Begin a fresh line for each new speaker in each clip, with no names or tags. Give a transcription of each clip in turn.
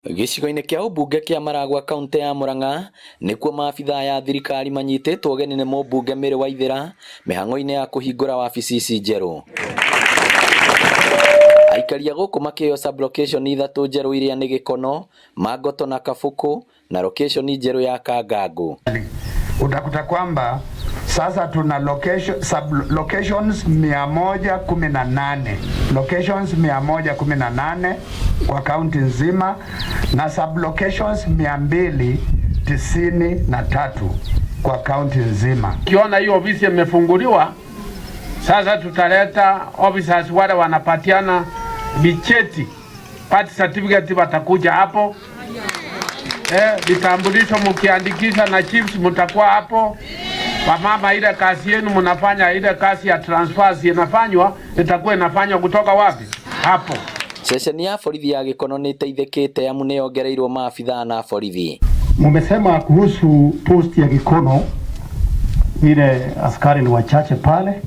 Gĩcigo-inĩ kĩa ũmbunge kĩa Maragwa kaunti ya Murang'a nĩkuo maabitha ya thirikari manyitĩtwo ũgeni nĩ mũmbunge Mary Waithera mĩhang'o-inĩ ya kũhingũra wabici ici njerũ. Aikaria gũkũ makĩheo sub-location ithatũ njerũ iria nĩ Gĩkono, Mangoto na Kabuku na location njerũ ya Kangangu.
Utakuta kwamba sasa tuna sub-locations 118. Locations 118 kwa kaunti nzima na sub-locations 293 kwa kaunti nzima.
Kiona hiyo ofisi imefunguliwa, sasa tutaleta officers wale wanapatiana vicheti, party certificate watakuja hapo. Vitambulisho mkiandikisha na chiefs mtakuwa hapo. Wamama, ile kazi yenu mnafanya, ile kazi ya transfers inafanywa, itakuwa inafanywa kutoka wapi? Hapo.
Sesheni ya borithi ya Gĩkono nĩ ĩteithĩkĩte amu nĩ yongereirwo maabitha na borithi.
Mumesema kuhusu post ya Gĩkono vile askari ni wachache pale,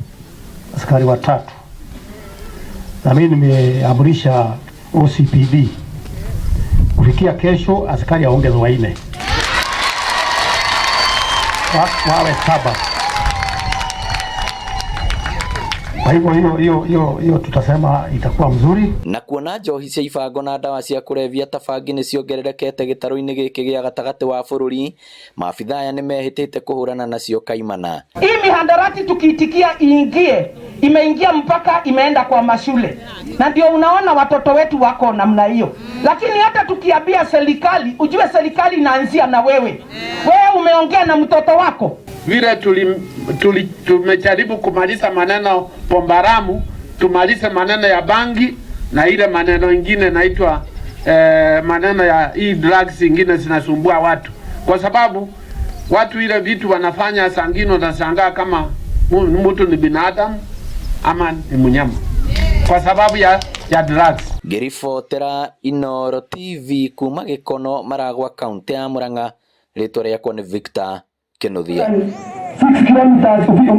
askari watatu. Na mimi nimeamrisha OCPD kufikia kesho askari aongezwe 4. Wawe 7. Kwa hivyo hiyo tutasema itakuwa mzuri.
Na kuona njohi cia ibango na ndawa cia kũrebia ta bangi nĩ ciongererekete gĩtarũ-inĩ gĩkĩ gĩa gatagatĩ wa bũrũri, maabitha aya nĩ mehĩtĩte kũhũrana nacio kaimana.
Hii mihandarati tukiitikia iingie, imeingia mpaka imeenda kwa mashule, na ndio unaona watoto wetu wako namna hiyo. Lakini hata tukiambia serikali, ujue serikali inaanzia na wewe. Wewe umeongea na mtoto wako.
Vile tumejaribu kumaliza maneno pombaramu, tumalize maneno ya bangi na ile maneno ingine naitwa maneno ya drugs ingine zinasumbua watu. Kwa sababu watu ile vitu wanafanya sangino na sangaa kama mtu ni binadamu ama ni mnyama. Kwa sababu ya drugs.
Ngĩribotera Inooro TV kuma Gĩkono, Maragwa kaunti ya Murang'a, rĩtwa rĩakwa nĩ Victor Kĩnuthia.